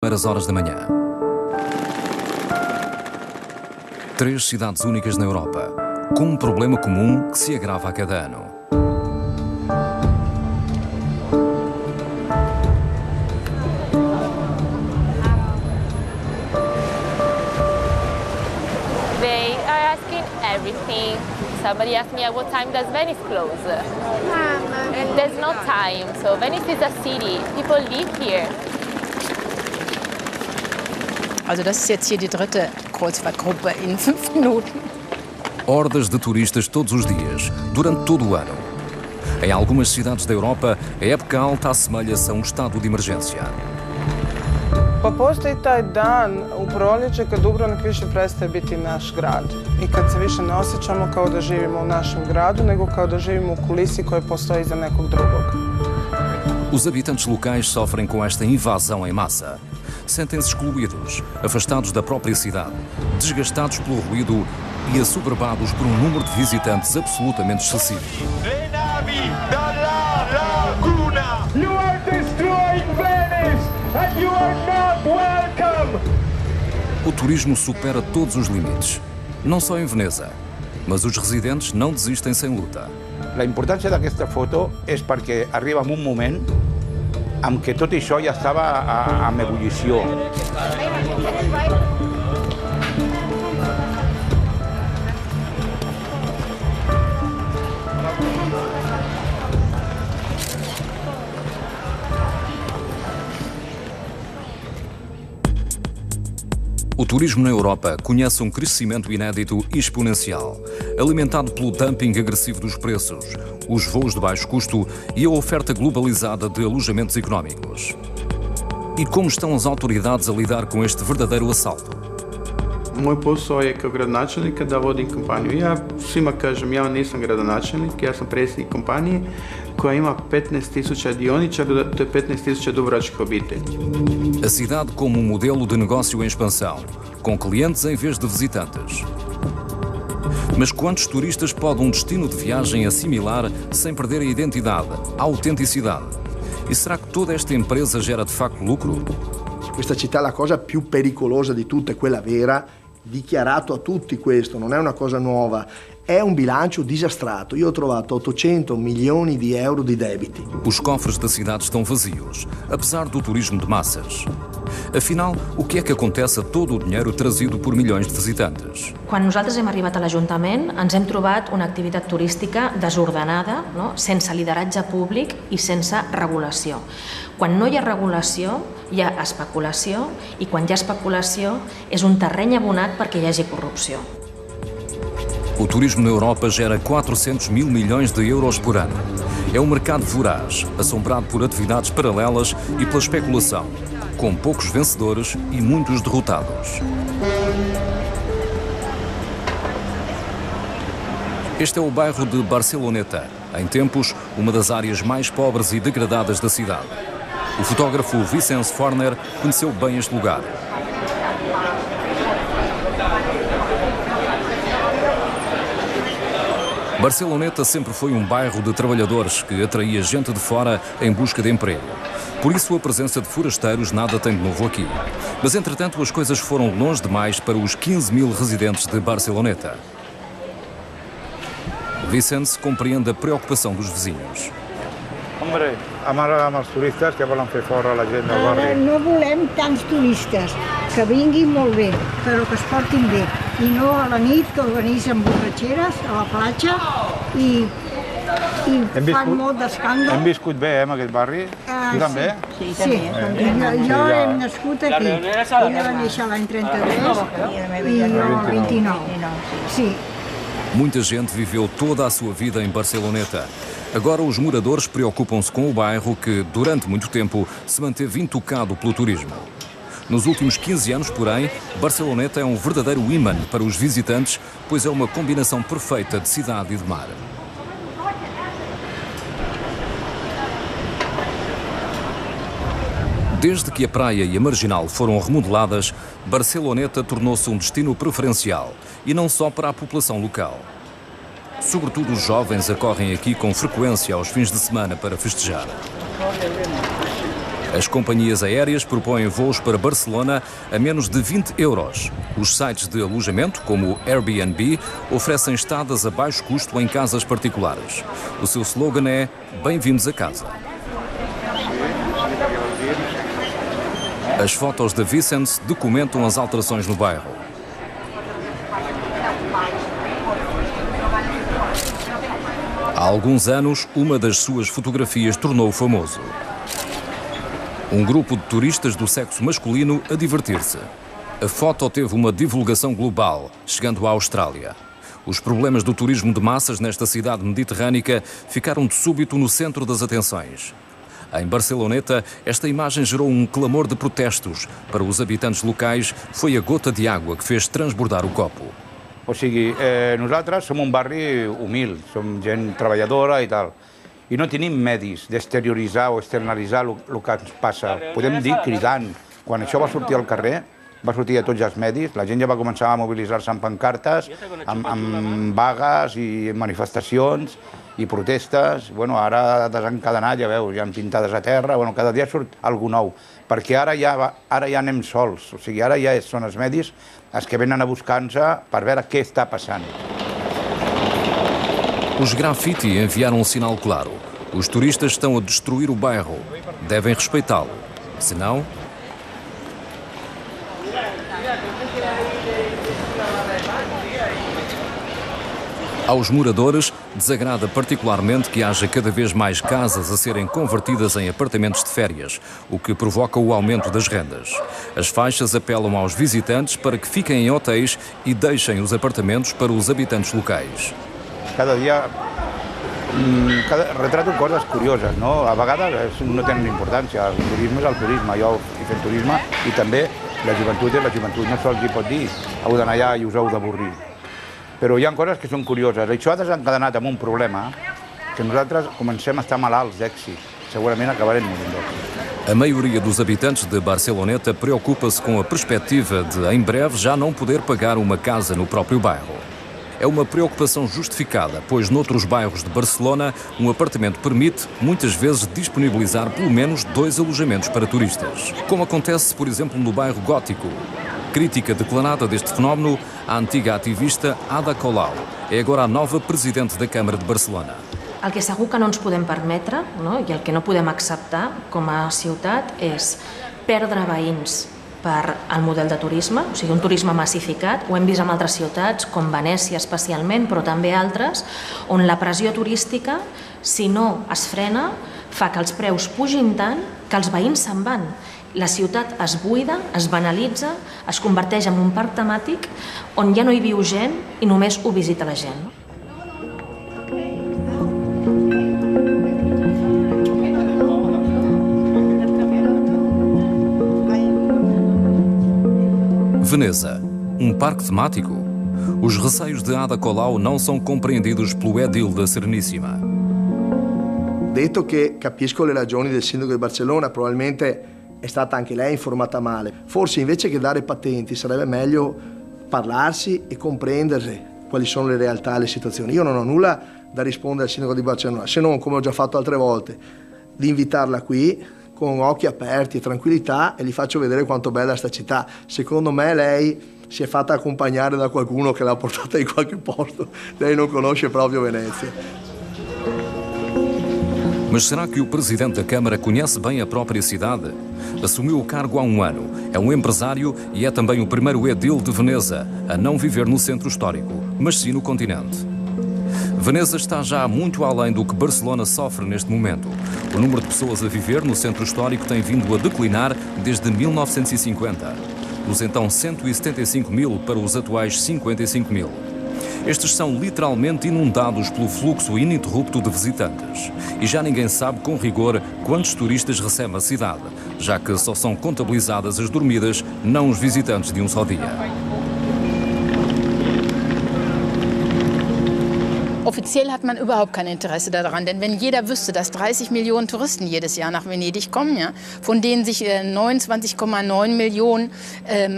Primeiras horas da manhã. 3 cidades únicas na Europa, com um problema comum que se agrava a cada ano. They are asking everything. Somebody asked me at what time does Venice close? There's no time. So Venice is a city. People live here. Also das ist jetzt hier die dritte Kreuzfahrtgruppe in 5 Minuten. Hordas de turistas todos os dias, durante todo o ano. Em algumas cidades da Europa, a época alta assemelha-se a um estado de emergência. Pa postoji taj dan u proljeće kad Dubrovnik više prestaje biti naš grad i kad se više ne osjećamo kao da živimo u našem gradu, nego kao da živimo u kulisi koja postoji iza nekog drugog. Os habitantes locais sofrem com esta invasão em massa. Sentem-se excluídos, afastados da própria cidade, desgastados pelo ruído e assoberbados por um número de visitantes absolutamente excessivo. You are destroying Venice and you are not welcome! O turismo supera todos os limites, não só em Veneza, mas os residentes não desistem sem luta. La importància d'aquesta foto és perquè arriba en un moment en què tot això ja estava en ebullició. O turismo na Europa conhece um crescimento inédito e exponencial, alimentado pelo dumping agressivo dos preços, os voos de baixo custo e a oferta globalizada de alojamentos económicos. E como estão as autoridades a lidar com este verdadeiro assalto? Moj posao je kao gradonačelnika da vodim kompaniju. Ja svima kažem, ja nisam gradonačelnik, ja sam predsjednik kompanije koja ima 15.000 dioničara, to je 15.000 dubrovačkih obitelji. A cidade como um modelo de negócio em expansão, com clientes em vez de visitantes. Mas quantos turistas pode um destino de viagem assimilar sem perder a identidade, a autenticidade? E será que toda esta empresa gera de facto lucro? Questa città, la cosa più pericolosa di tutte è quella vera, dichiarato a tutti questo, non è una cosa nuova, è un bilancio disastrato. Io ho trovato 800 milioni di euro di debiti. Os cofres da cidade estão vazios, apesar do turismo de massas. Afinal, o que é que acontece a todo o dinheiro trazido por milhões de visitantes? Quan nosaltres hem arribat a l'Ajuntament ens hem trobat una activitat turística desordenada, no? Sense lideratge públic i sense regulació. Quan no hi ha regulació, hi ha especulació, i quan hi ha especulació és un terreny abonat perquè hi hagi corrupció. O turismo na Europa gera 400 mil milhões de euros por ano. É um mercado voraz, assombrado por atividades paralelas e pela especulação, com poucos vencedores e muitos derrotados. Este é o bairro de Barceloneta, em tempos, uma das áreas mais pobres e degradadas da cidade. O fotógrafo Vicens Forner conheceu bem este lugar. Barceloneta sempre foi um bairro de trabalhadores que atraía gente de fora em busca de emprego. Por isso a presença de forasteiros nada tem de novo aqui. Mas entretanto as coisas foram longe demais para os 15 mil residentes de Barceloneta. Vicens compreende a preocupação dos vizinhos. Hombre, amb els turistes que volen fer fora la gent del barri. No volem tants turistes, que vinguin molt bé, però que es portin bé. I no a la nit que organitzen borratxeres a la platja i fan molt d'escàndol. Hem viscut bé, en aquest barri? Tu també? Sí, també. Jo he nascut aquí. Ella va néixer l'any 33 i jo el 29. Sí. Muita gente viveu toda a sua vida em Barceloneta. Agora os moradores preocupam-se com o bairro que, durante muito tempo, se manteve intocado pelo turismo. Nos últimos 15 anos, porém, Barceloneta é um verdadeiro imã para os visitantes, pois é uma combinação perfeita de cidade e de mar. Desde que a praia e a marginal foram remodeladas, Barceloneta tornou-se um destino preferencial, e não só para a população local. Sobretudo os jovens acorrem aqui com frequência aos fins de semana para festejar. As companhias aéreas propõem voos para Barcelona a menos de 20 euros. Os sites de alojamento, como o Airbnb, oferecem estadas a baixo custo em casas particulares. O seu slogan é "Bem-vindos a casa". As fotos de Vicens documentam as alterações no bairro. Há alguns anos, uma das suas fotografias tornou-o famoso. Um grupo de turistas do sexo masculino a divertir-se. A foto teve uma divulgação global, chegando à Austrália. Os problemas do turismo de massas nesta cidade mediterrânica ficaram de súbito no centro das atenções. Em Barceloneta, esta imagem gerou um clamor de protestos. Para os habitantes locais, foi a gota de água que fez transbordar o copo. O sigui, nosaltres som un barri humil, som gent treballadora i tal, i no tenim medis d'exterioritzar o externalitzar el que ens passa. Podem dir cridant. Quan això va sortir al carrer, va sortir a tots els medis, la gent ja va començar a mobilitzar-se amb pancartes, amb vagues i manifestacions i protestes. Bueno, ara ha desencadenat, ja veus, hi ha pintades a terra, bueno, cada dia surt alguna nou, perquè ara ja anem sols, o sigui, ara ja són els medis els que venen a buscar-nos per veure què està passant. Os grafite enviaram um sinal claro. Os turistas estão a destruir o bairro. Devem respeitá-lo. Senão... Aos moradores, desagrada particularmente que haja cada vez mais casas a serem convertidas em apartamentos de férias, o que provoca o aumento das rendas. As faixas apelam aos visitantes para que fiquem em hotéis e deixem os apartamentos para os habitantes locais. Cada dia retrato coses curioses, no? A vegades no tenen importància. El turisme és el turisme, jo he fet turisme i també la joventut és la joventut. No se'ls hi pot dir, heu d'anar allà i us heu d'avorrir. Però hi ha coses que són curioses. Això ha desencadenat amb un problema que nosaltres comencem a estar malalts d'èxit. Segurament acabarem morint d'èxit. A maioria dos habitantes de Barceloneta preocupa-se com a perspectiva de, em breve, já não poder pagar uma casa no próprio bairro. É uma preocupação justificada, pois noutros bairros de Barcelona, um apartamento permite, muitas vezes, disponibilizar pelo menos 2 alojamentos para turistas. Como acontece, por exemplo, no bairro Gótico. Crítica declarada deste fenómeno, a antiga ativista Ada Colau é agora a nova presidente da Câmara de Barcelona. El que segur que no ens podem permetre, no? I el que no podem acceptar com a ciutat és perdre veïns per al model de turisme, o sigui, un turisme massificat. Ho hem vist en altres ciutats, com Venècia especialment, però també altres, on la pressió turística, si no es frena, fa que els preus pugin tant que els veïns se'n van. La ciutat es buida, es banalitza, es converteix en un parc temàtic on ja no hi viu gent i només ho visita la gent. Veneza, parque temático? Os receios de Ada Colau não são compreendidos pelo edil da Serenissima. Detto che capisco le ragioni del sindaco di Barcellona, probabilmente è stata anche lei informata male. Forse invece che dare patenti sarebbe meglio parlarsi e comprendersi quali sono le realtà e le situazioni. Io non ho nulla da rispondere al sindaco di Barcellona, se non, come ho già fatto altre volte, di invitarla qui con occhi aperti e tranquillità e gli faccio vedere quanto bella sta città. Secondo me lei si è fatta accompagnare da qualcuno che l'ha portata in qualche posto. Lei non conosce proprio Venezia. Mas será que o presidente da Câmara conhece bem a própria cidade? Assumiu o cargo há um ano, é um empresário e é também o primeiro edil de Veneza a não viver no centro histórico, mas sim no continente. Veneza está já muito além do que Barcelona sofre neste momento. O número de pessoas a viver no centro histórico tem vindo a declinar desde 1950, dos então 175 mil para os atuais 55 mil. Estes são literalmente inundados pelo fluxo ininterrupto de visitantes. E já ninguém sabe com rigor quantos turistas recebe a cidade, já que só são contabilizadas as dormidas, não os visitantes de um só dia. Offiziell hat man überhaupt kein Interesse daran, denn wenn jeder wüsste, dass 30 Millionen Touristen jedes Jahr nach Venedig kommen, ja, von denen sich 29,9 Millionen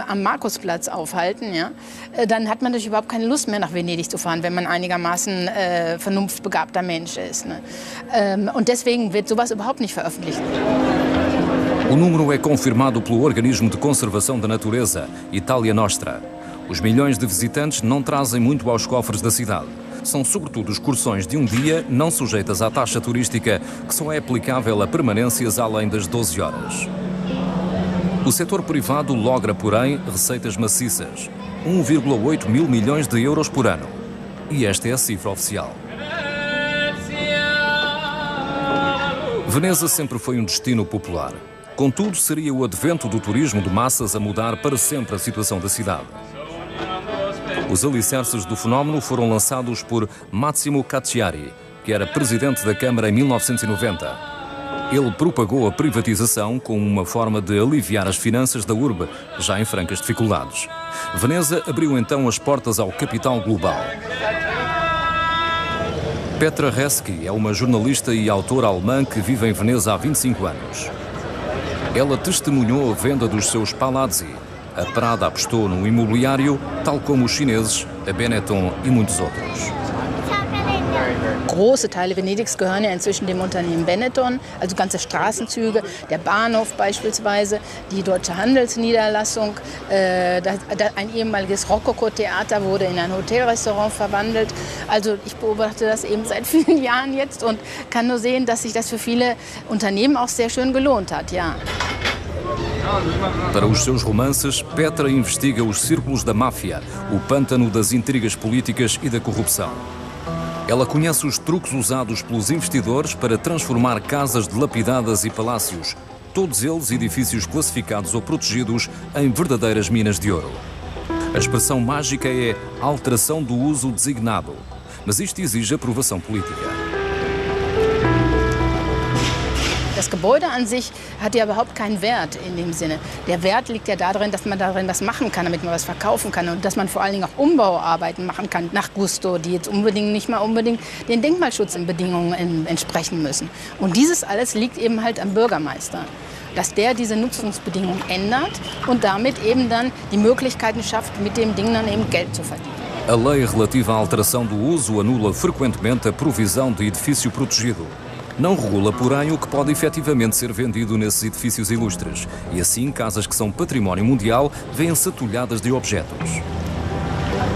am Markusplatz aufhalten, ja, dann hat man natürlich überhaupt keine Lust mehr nach Venedig zu fahren, wenn man einigermaßen vernunftbegabter Mensch ist. Ne? Und deswegen wird sowas überhaupt nicht veröffentlicht. O número é confirmado pelo Organismo de Conservação da Natureza, Italia Nostra. Os milhões de visitantes não trazem muito aos cofres da cidade. São sobretudo excursões de um dia não sujeitas à taxa turística, que só é aplicável a permanências além das 12 horas. O setor privado logra, porém, receitas maciças. 1,8 mil milhões de euros por ano. E esta é a cifra oficial. Veneza sempre foi um destino popular. Contudo, seria o advento do turismo de massas a mudar para sempre a situação da cidade. Os alicerces do fenómeno foram lançados por Massimo Cacciari, que era presidente da Câmara em 1990. Ele propagou a privatização como uma forma de aliviar as finanças da urbe, já em francas dificuldades. Veneza abriu então as portas ao capital global. Petra Reski é uma jornalista e autora alemã que vive em Veneza há 25 anos. Ela testemunhou a venda dos seus palazzi. A Prada apostou no imobiliário, tal como os chineses, a Benetton e muitos outros. Große Teile Venedigs gehören ja inzwischen dem Unternehmen Benetton, also ganze Straßenzüge, der Bahnhof beispielsweise, die Deutsche Handelsniederlassung, ein ehemaliges Rokoko-Theater wurde in ein Hotelrestaurant verwandelt. Also ich beobachte das eben seit vielen Jahren jetzt und kann nur sehen, dass sich das für viele Unternehmen auch sehr schön gelohnt hat, ja. Para os seus romances, Petra investiga os círculos da máfia, o pântano das intrigas políticas e da corrupção. Ela conhece os truques usados pelos investidores para transformar casas dilapidadas e palácios, todos eles edifícios classificados ou protegidos, em verdadeiras minas de ouro. A expressão mágica é alteração do uso designado, mas isto exige aprovação política. Das Gebäude an sich hat ja überhaupt keinen Wert in dem Sinne. Der Wert liegt ja darin, dass man darin was machen kann, damit man was verkaufen kann und dass man vor allen Dingen auch Umbauarbeiten machen kann nach Gusto, die jetzt nicht mal unbedingt den Denkmalschutzbedingungen entsprechen müssen. Und dieses alles liegt eben halt am Bürgermeister, dass der diese Nutzungsbedingungen ändert und damit eben dann die Möglichkeiten schafft, mit dem Ding dann eben Geld zu verdienen. A lei relativa à alteração do uso anula frequentemente a provisão de edifício protegido. Não regula, porém, o que pode efetivamente ser vendido nesses edifícios ilustres. E assim, casas que são património mundial vêm-se atulhadas de objetos.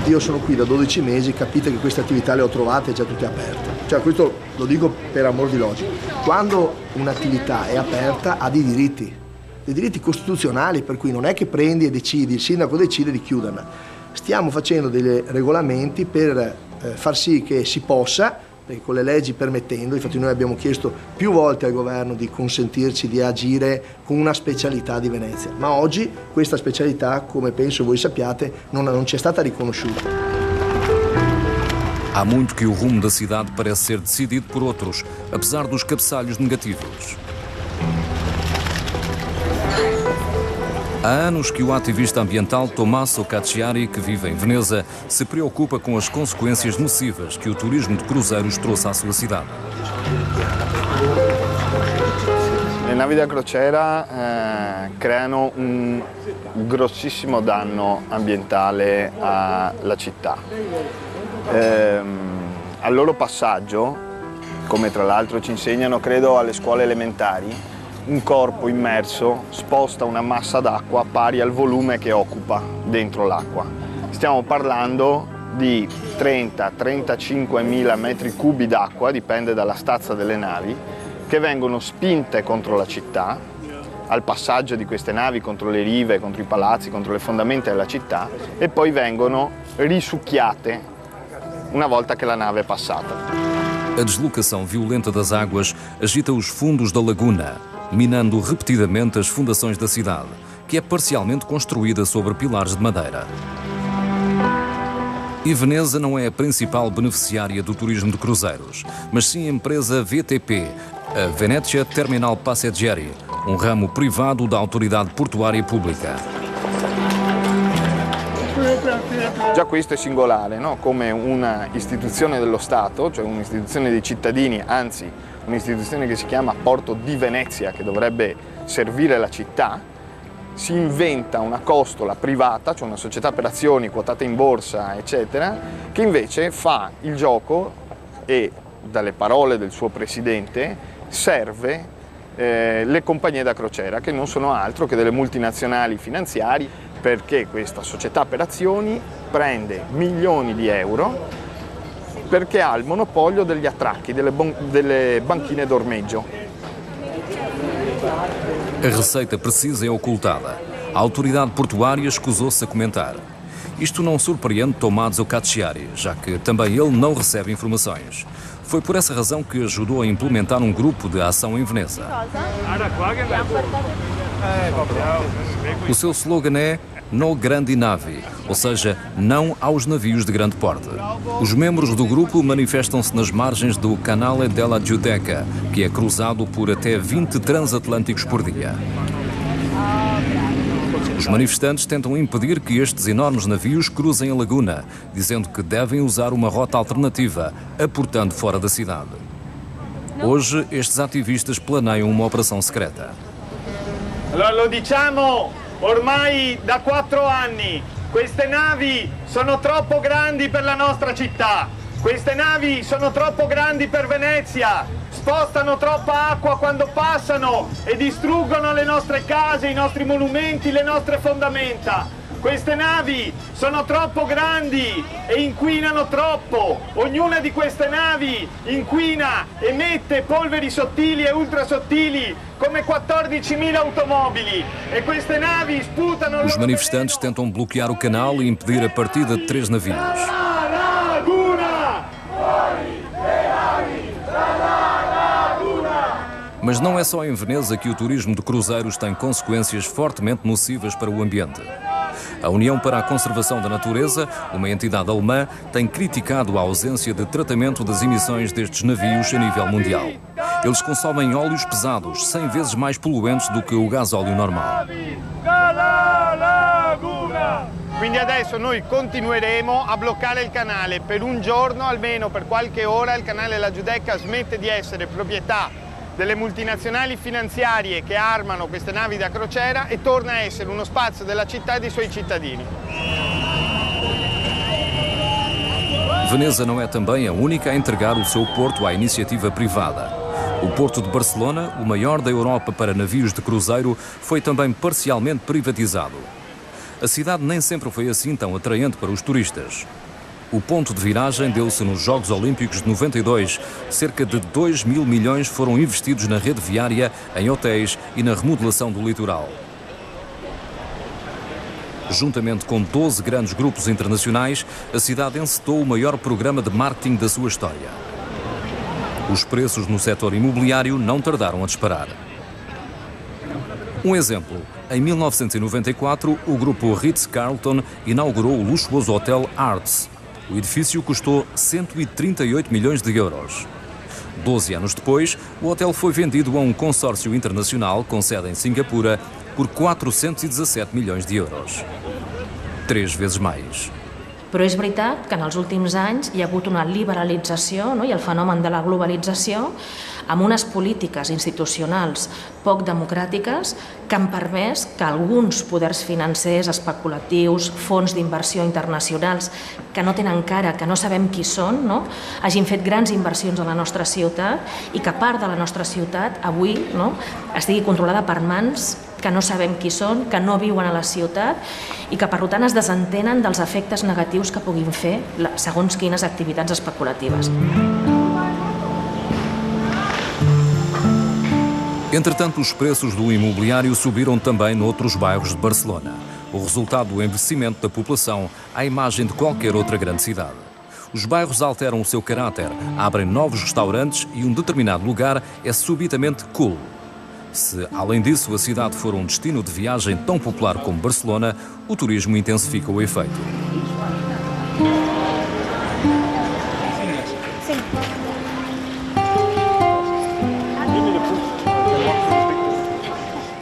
Io sono qui da 12 mesi, capite che queste attività le ho trovate già tutte aperte. Cioè, questo lo dico per amor di logica. Quando un'attività è aperta ha dei diritti costituzionali, per cui non è che prendi e decidi, il sindaco decide di chiuderla. Stiamo facendo dei regolamenti per far sì che si possa, perché con le leggi permettendo, infatti noi abbiamo chiesto più volte al governo di consentirci di agire con una specialità di Venezia, ma oggi questa specialità, come penso voi sappiate, non ci è stata riconosciuta. Há muito que o rumo da cidade parece ser decidido por outros, apesar dos cabeçalhos negativos. Há anos que o ativista ambiental Tommaso Cacciari, que vive em Veneza, se preocupa com as consequências nocivas que o turismo de cruzeiros trouxe à sua cidade. Le navi da crociera creano un grossissimo danno ambientale alla città. Al loro passaggio, come tra l'altro ci insegnano credo alle scuole elementari, un corpo immerso sposta una massa d'acqua pari al volume che occupa dentro l'acqua. Stiamo parlando di 30-35 mila metri cubi d'acqua, dipende dalla stazza delle navi, che vengono spinte contro la città, al passaggio di queste navi contro le rive, contro i palazzi, contro le fondamenta della città e poi vengono risucchiate una volta che la nave è passata. A deslocação violenta das águas agita os fundos da laguna, minando repetidamente as fundações da cidade, que é parcialmente construída sobre pilares de madeira. E Veneza não é a principal beneficiária do turismo de cruzeiros, mas sim a empresa VTP, a Venezia Terminal Passeggeri, um ramo privado da autoridade portuária pública. Già questo è singolare, no? Come una istituzione dello Stato, cioè un'istituzione dei cittadini, anzi un'istituzione che si chiama Porto di Venezia, che dovrebbe servire la città, si inventa una costola privata, cioè una società per azioni quotata in borsa, eccetera, che invece fa il gioco e, dalle parole del suo presidente, serve le compagnie da crociera, che non sono altro che delle multinazionali finanziarie, perché questa società per azioni prende milioni di euro perché ha il monopolio degli attracchi, delle banchine d'ormeggio. A receita precisa é ocultada. A autoridade portuária escusou-se a comentar. Isto não surpreende Tommaso Cacciari, já que também ele não recebe informações. Foi por essa razão que ajudou a implementar um grupo de ação em Veneza. O seu slogan é No Grandi Navi, ou seja, não aos navios de grande porte. Os membros do grupo manifestam-se nas margens do Canale della Giudecca, que é cruzado por até 20 transatlânticos por dia. Os manifestantes tentam impedir que estes enormes navios cruzem a laguna, dizendo que devem usar uma rota alternativa, aportando fora da cidade. Hoje, estes ativistas planeiam uma operação secreta. Allora lo diciamo ormai da 4 anni, queste navi sono troppo grandi per la nostra città, queste navi sono troppo grandi per Venezia, spostano troppa acqua quando passano e distruggono le nostre case, i nostri monumenti, le nostre fondamenta. Queste navi sono troppo grandi e inquinano troppo. Ognuna di queste navi inquina, emette polveri sottili e ultrasottili come 14.000 automobili. E queste navi sputano... Os manifestantes tentam bloquear o canal e impedir a partida de 3 navios. Mas não é só em Veneza que o turismo de cruzeiros tem consequências fortemente nocivas para o ambiente. A União para a Conservação da Natureza, uma entidade alemã, tem criticado a ausência de tratamento das emissões destes navios a nível mundial. Eles consomem óleos pesados, 100 vezes mais poluentes do que o gasóleo normal. Quindi adesso noi continueremo a bloccare il canale per un giorno, almeno per qualche ora. Il canale della Giudecca smette di essere proprietà delle multinazionali finanziarie che armano queste navi da crociera e torna a essere uno spazio della città e dei suoi cittadini. Veneza não é também a única a entregar o seu porto à iniciativa privada. O Porto de Barcelona, o maior da Europa para navios de cruzeiro, foi também parcialmente privatizado. A cidade nem sempre foi assim tão atraente para os turistas. O ponto de viragem deu-se nos Jogos Olímpicos de 92. Cerca de 2.000 milhões foram investidos na rede viária, em hotéis e na remodelação do litoral. Juntamente com 12 grandes grupos internacionais, a cidade encetou o maior programa de marketing da sua história. Os preços no setor imobiliário não tardaram a disparar. Um exemplo. Em 1994, o grupo Ritz-Carlton inaugurou o luxuoso hotel Arts. O edifício custou 138 milhões de euros. 12 anos depois, o hotel foi vendido a um consórcio internacional com sede em Singapura por 417 milhões de euros. 3 vezes mais. Però és veritat que en els últims anys hi ha hagut una liberalització, no? I el fenomen de la globalització amb unes polítiques institucionals poc democràtiques que han permès que alguns poders financers, especulatius, fons d'inversió internacionals que no tenen cara, que no sabem qui són, no? Hagin fet grans inversions a la nostra ciutat i que part de la nostra ciutat avui, no? Estigui controlada per mans que no sabem qui són, que no viuen a la ciutat i que per tant es desentenen dels efectes negatius que puguin fer segons quines activitats especulatives. Entretanto, os preços do imobiliário subiram também noutros bairros de Barcelona. O resultado do envelhecimento da população à imagem de qualquer outra grande cidade. Os bairros alteram o seu caráter, abrem novos restaurantes e um determinado lugar é subitamente cool. Se, além disso, a cidade for um destino de viagem tão popular como Barcelona, o turismo intensifica o efeito.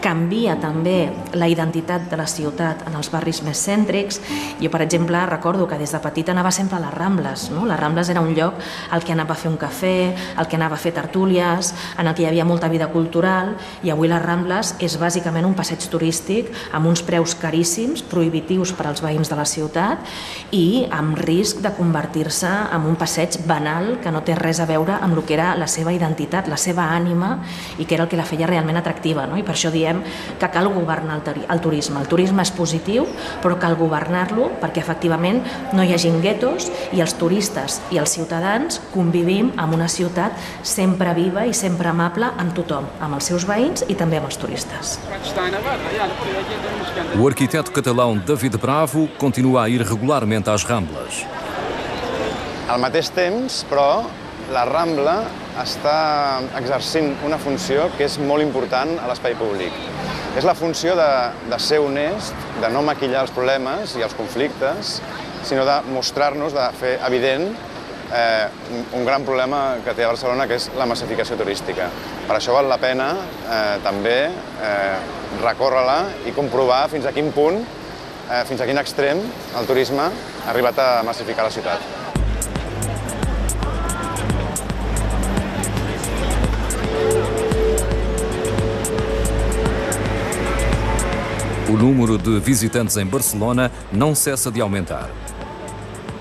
Canvia definia també la identitat de la ciutat en els barris més cèntrics. Jo, per exemple, recordo que des de petita anava sempre a les Rambles. Les Rambles era un lloc al que anava a fer un cafè, al que anava a fer tertúlies, en el que hi havia molta vida cultural, i avui les Rambles és bàsicament un passeig turístic amb uns preus caríssims, prohibitius per als veïns de la ciutat i amb risc de convertir-se en un passeig banal que no té res a veure amb el que era la seva identitat, la seva ànima, i que era el que la feia realment atractiva. I per això diem que cal governar el turisme. El turisme és positiu, però cal governar-lo perquè efectivament no hi hagin guetos i els turistes i els ciutadans convivim en una ciutat sempre viva i sempre amable amb tothom, amb els seus veïns i també amb els turistes. O arquiteto catalão David Bravo continua a ir regularmente às Ramblas. Al mateix temps, però, la Rambla està exercint una funció que és molt important a l'espai públic. És la funció de ser honest, de no maquillar els problemes i els conflictes, sinó de mostrar-nos, de fer evident un gran problema que té a Barcelona, que és la massificació turística. Per això val la pena també recórrer-la i comprovar fins a quin punt, fins a quin extrem el turisme ha arribat a massificar la ciutat. O número de visitantes em Barcelona não cessa de aumentar.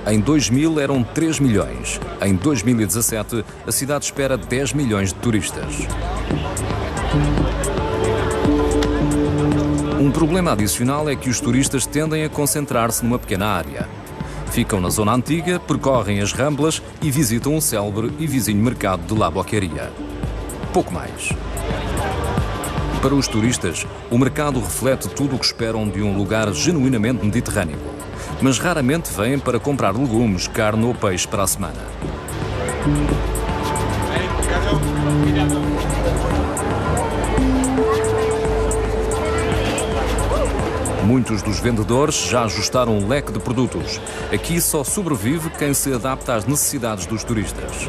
Em 2000 eram 3 milhões. Em 2017, a cidade espera 10 milhões de turistas. Um problema adicional é que os turistas tendem a concentrar-se numa pequena área. Ficam na zona antiga, percorrem as Ramblas e visitam o célebre e vizinho mercado de La Boqueria. Pouco mais. Para os turistas, o mercado reflete tudo o que esperam de um lugar genuinamente mediterrâneo, mas raramente vêm para comprar legumes, carne ou peixe para a semana. Muitos dos vendedores já ajustaram o leque de produtos. Aqui só sobrevive quem se adapta às necessidades dos turistas.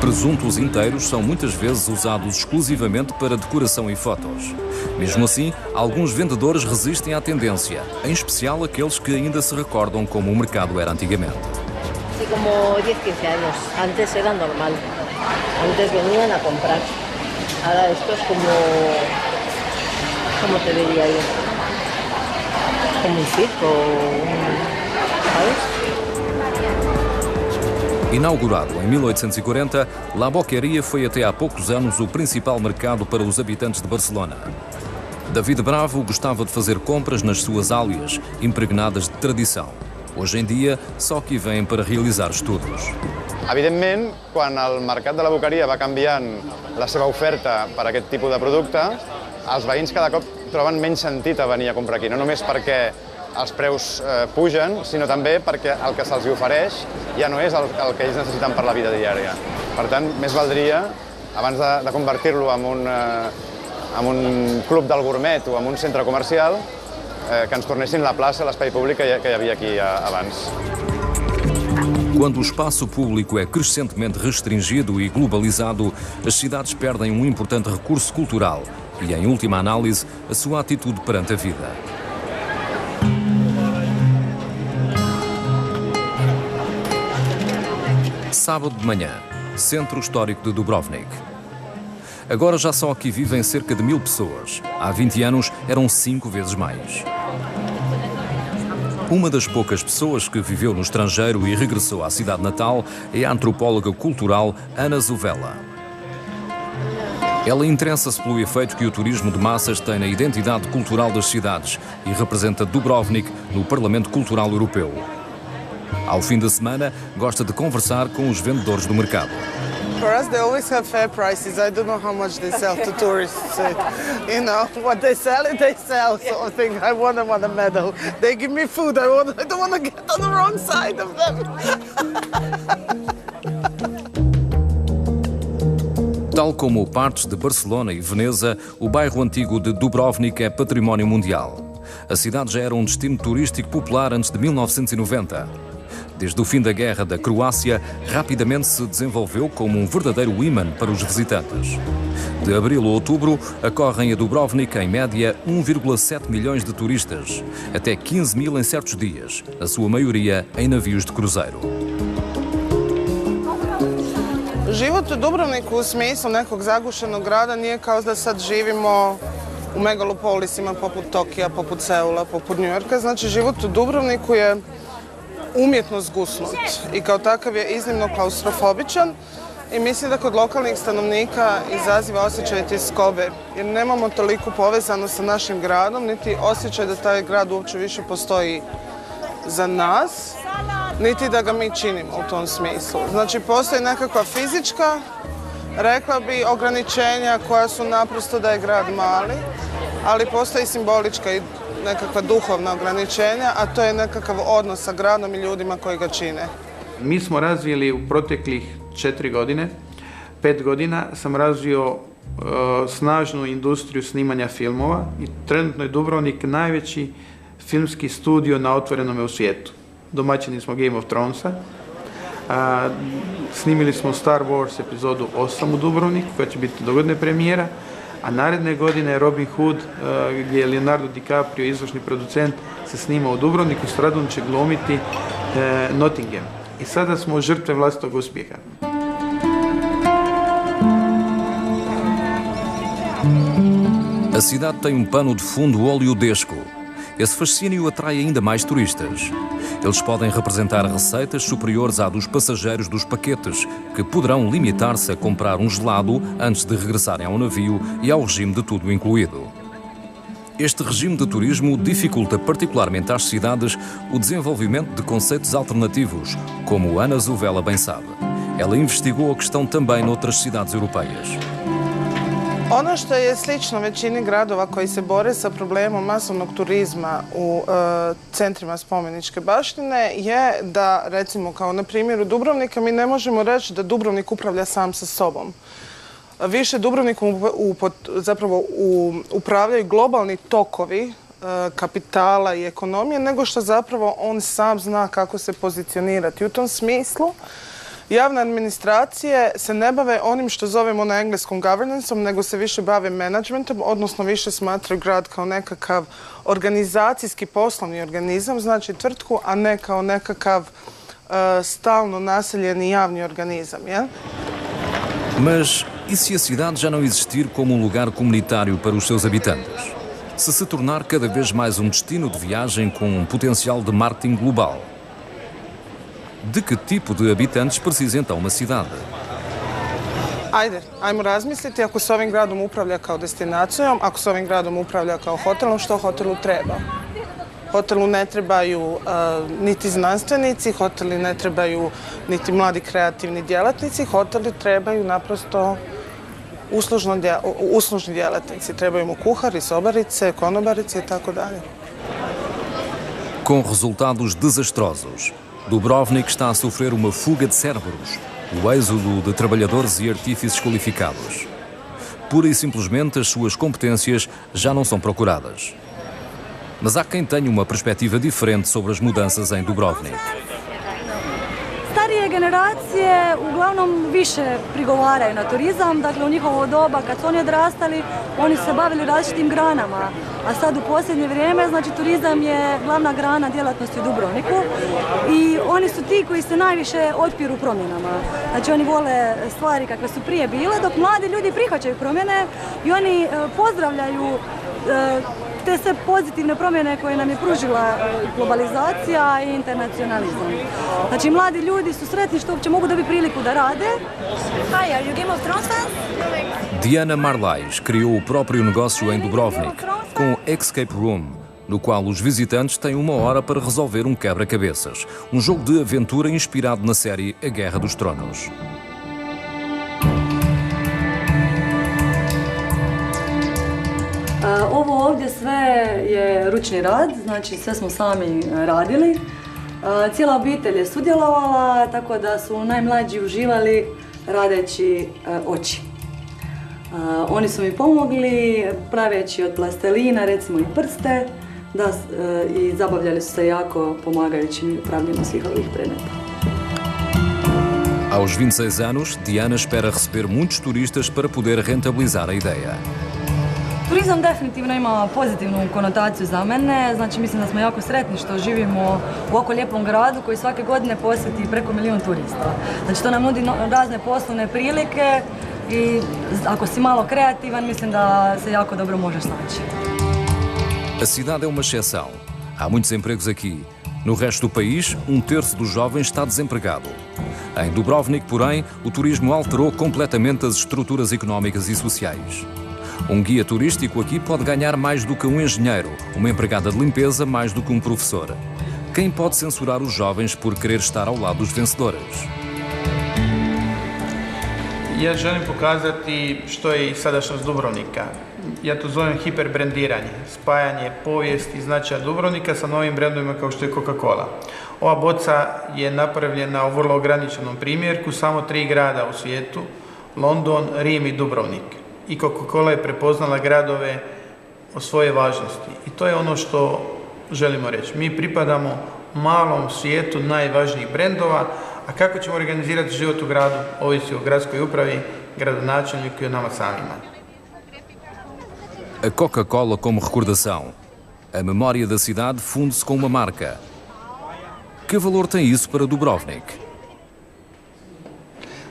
Presuntos inteiros são muitas vezes usados exclusivamente para decoração e fotos. Mesmo assim, alguns vendedores resistem à tendência, em especial aqueles que ainda se recordam como o mercado era antigamente. Hace como 10, 15 años. Antes era normal. Antes venían a comprar. Ahora esto es como te diría yo, como un circo, ¿sabes? Inaugurado em 1840, La Boqueria foi até há poucos anos o principal mercado para os habitantes de Barcelona. David Bravo gostava de fazer compras nas suas álias, impregnadas de tradição. Hoje em dia, só aqui vêm para realizar estudos. Evidentment, quan el mercat de la Boqueria va canviant la seva oferta per aquest tipus de producte, els veïns cada cop troben menys sentit a venir a comprar aquí, no només perquè els preus pugen, sinó també perquè el que se'ls ofereix ja no és el que ells necessiten per la vida diària. Per tant, més valdria, abans de convertir-lo en un club del gourmet o en un centre comercial, que ens tornessin la plaça, l'espai públic que hi havia aquí abans. Quando o espaço público é crescentemente restringido e globalizado, as cidades perdem um importante recurso cultural e, em última análise, a sua atitude perante a vida. Sábado de manhã, Centro Histórico de Dubrovnik. Agora já só aqui vivem cerca de 1000 pessoas. Há 20 anos eram 5 vezes mais. Uma das poucas pessoas que viveu no estrangeiro e regressou à cidade natal é a antropóloga cultural Ana Zuvela. Ela interessa-se pelo efeito que o turismo de massas tem na identidade cultural das cidades e representa Dubrovnik no Parlamento Cultural Europeu. Ao fim da semana, gosta de conversar com os vendedores do mercado. For us, they always have fair prices. I don't know how much they sell to tourists. You know, what they sell, they sell. So I think I want a medal. They give me food. I don't want to get on the wrong side of them. Tal como partes de Barcelona e Veneza, o bairro antigo de Dubrovnik é património mundial. A cidade já era um destino turístico popular antes de 1990. Desde o fim da guerra da Croácia, rapidamente se desenvolveu como um verdadeiro imã para os visitantes. De abril a outubro, acorrem a Dubrovnik, em média, 1,7 milhões de turistas, até 15 mil em certos dias, a sua maioria em navios de cruzeiro. Život u Dubrovniku u smislu nekog zagušenog grada nije kao da sad živimo u megalopolisima poput Tokija, poput Seula, poput Njujorka. Znači, život u Dubrovniku je umjetno zgusnut i kao takav je iznimno klaustrofobičan i mislim da kod lokalnih stanovnika izaziva osjećaj tjeskobe jer nemamo toliko povezano sa našim gradom, niti osjećaj da taj grad uopće više postoji za nas, niti da ga mi činimo u tom smislu. Znači, postoji nekakva fizička, rekla bi, ograničenja koja su naprosto da je grad mali, ali postoji simbolička i nekakva duhovna ograničenja, a to je nekakav odnos sa gradom i ljudima koji ga čine. Mi smo razvili u proteklih 4 godine, 5 godina sam razvio snažnu industriju snimanja filmova i trenutno je Dubrovnik najveći filmski studio na otvorenome u svijetu. Domaćini smo Game of Thronesa. Snimili smo Star Wars epizodu 8 u Dubrovniku, koja će biti dogodne premijera, a naredne godine Robin Hood, gdje je Leonardo DiCaprio, izvršni producent, se snima u Dubrovniku, Stradun će glumiti Nottingham. I sada smo žrtve vlastitog uspjeha. A cidade tem pano de fundo oleodesco. Esse fascínio atrai ainda mais turistas. Eles podem representar receitas superiores à dos passageiros dos paquetes, que poderão limitar-se a comprar gelado antes de regressarem ao navio e ao regime de tudo incluído. Este regime de turismo dificulta particularmente às cidades o desenvolvimento de conceitos alternativos, como Ana Zuvela bem sabe. Ela investigou a questão também noutras cidades europeias. Ono što je slično većini gradova koji se bore sa problemom masovnog turizma u centrima spomeničke baštine je da, recimo kao na primjeru Dubrovnika, mi ne možemo reći da Dubrovnik upravlja sam sa sobom. Više Dubrovnikom zapravo upravljaju globalni tokovi kapitala i ekonomije nego što zapravo on sam zna kako se pozicionirati. U tom smislu javne administracije se ne bave onim što zovemo na engleskom governance-om, nego se više bave managementom, odnosno više smatraju grad kao nekakav organizacijski poslovni organizam, znači tvrtku, a ne kao nekakav stalno naseljeni javni organizam. Ja? Mas e se a cidade já não existir como lugar comunitário para os seus habitantes? Se tornar cada vez mais destino de viagem com potencial de marketing global? De que tipo de habitantes precisa então uma cidade? Ajmo razmisliti, ako se ovim gradom upravlja kao destinacijom, ako se ovim gradom upravlja kao hotelom, što hotelu treba? Hotelu ne trebaju niti znanstvenici, hoteli ne trebaju niti mladi kreativni djelatnici, hoteli trebaju naprosto uslužni djelatnici. Trebaju mu kuhari, sobarice, konobarice i tako dalje. Com resultados desastrosos. Dubrovnik está a sofrer uma fuga de cérebros, o êxodo de trabalhadores e artífices qualificados. Pura e simplesmente as suas competências já não são procuradas. Mas há quem tenha uma perspectiva diferente sobre as mudanças em Dubrovnik. Starije generacije uglavnom više prigovaraju na turizam, dakle u njihovo doba kad su oni odrastali, oni su se bavili različitim granama, a sad u posljednje vrijeme, znači turizam je glavna grana djelatnosti u Dubrovniku i oni su ti koji se najviše otpiru promjenama. Znači oni vole stvari kakve su prije bile, dok mladi ljudi prihvaćaju promjene i oni pozdravljaju te sve pozitivne promjene koje nam je pružila globalizacija i internacionalizam. Znači, mladi ljudi su sretni što uopće mogu dobiti priliku da rade. Hi, are you Game of Thrones fans? Diana Marlais criou o próprio negócio em Dubrovnik, com Escape Room, no qual os visitantes têm uma hora para resolver quebra-cabeças, jogo de aventura inspirado na série A Guerra dos Tronos. Ovo ovdje sve je ručni rad, znači sve smo sami radili. Cijela obitelj je sudjelovala, tako da su najmlađi uživali radeći oči. Oni su mi pomogli praveći od plastelina recimo i prste, Da, i zabavljali su se jako pomagajući mi u upravljanju svih ovih predmeta. Aos 26 anos, Diana espera receber muitos turistas para poder rentabilizar a ideia. Turizam definitivno ima pozitivnu konotaciju za mene, znači mislim da smo jako sretni što živimo u ovako lijepom gradu koji svake godine posjeti preko 1 milijun turista. Znači to nam nudi razne poslovne prilike i ako si malo kreativan, mislim da se jako dobro možeš snaći. A cidade é uma exceção. Há muitos empregos aqui. No resto do país, 1/3 dos jovens está desempregado. Em Dubrovnik, porém, o turismo alterou completamente as estruturas económicas e sociais. Guia turístico aqui pode ganhar mais do que engenheiro, uma empregada de limpeza mais do que professor. Quem pode censurar os jovens por querer estar ao lado dos vencedores? Ja želim pokazati što je i sadašnjost Dubrovnika. Ja to zovem hiperbrendiranje, spajanje povijesti i značaja Dubrovnika sa novim brendovima kao što je Coca-Cola. Ova boca je napravljena u vrlo ograničenom primjerku, samo 3 grada u svijetu, London, Rim i Dubrovnik. I Coca-Cola je prepoznala gradove o svoje važnosti. I to je ono što želimo reći. Mi pripadamo malom svijetu najvažnijih brendova, a kako ćemo organizirati život u gradu, ovisi o gradskoj upravi, gradonačelniku i o nama samima. A Coca-Cola como recordação. A memória da cidade funde-se com uma marca. Que valor tem isso para Dubrovnik?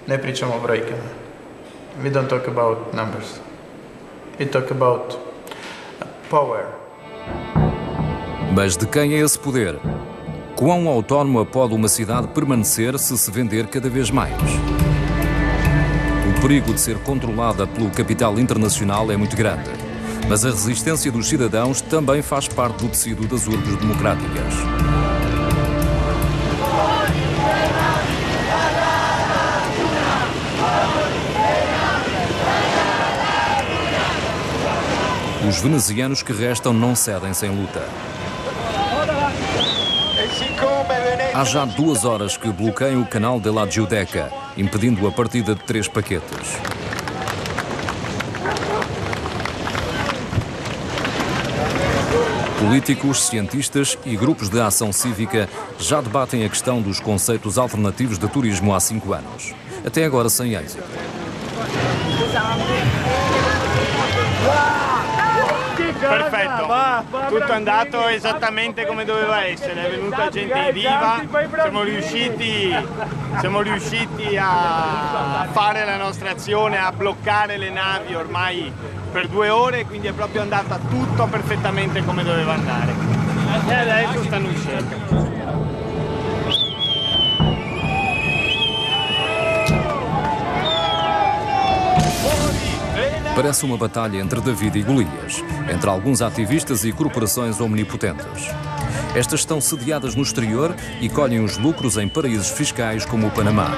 Ne pričamo o brojkama. We don't talk about numbers. We talk about power. Mas de quem é esse poder? Quão autónoma pode uma cidade permanecer se vender cada vez mais? O perigo de ser controlada pelo capital internacional é muito grande, mas a resistência dos cidadãos também faz parte do tecido das urbes democráticas. Os venezianos que restam não cedem sem luta. Há já 2 horas que bloqueiam o canal de la Giudecca, impedindo a partida de 3 paquetes. Políticos, cientistas e grupos de ação cívica já debatem a questão dos conceitos alternativos de turismo há 5 anos. Até agora sem êxito. Perfetto, tutto è andato esattamente come doveva essere, è venuta gente in riva, siamo riusciti a fare la nostra azione, a bloccare le navi ormai per 2 ore, quindi è proprio andata tutto perfettamente come doveva andare. E adesso stanno uscendo. Parece uma batalha entre David e Golias, entre alguns ativistas e corporações omnipotentes. Estas estão sediadas no exterior e colhem os lucros em paraísos fiscais como o Panamá.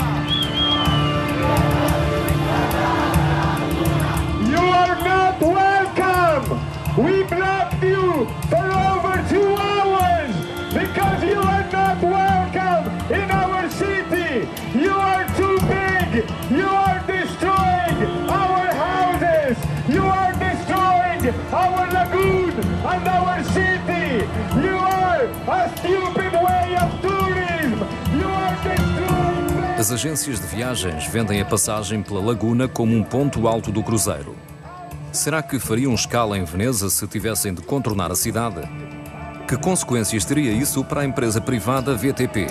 You are not welcome! We blocked you for over 2 hours because you are not welcome in our city! You are too big! You are destroying our houses! You are destroying our lagoon and our city! You are a stupid way of tourism! You are destroying... As agências de viagens vendem a passagem pela laguna como um ponto alto do cruzeiro. Será que fariam escala em Veneza se tivessem de contornar a cidade? Que consequências teria isso para a empresa privada VTP?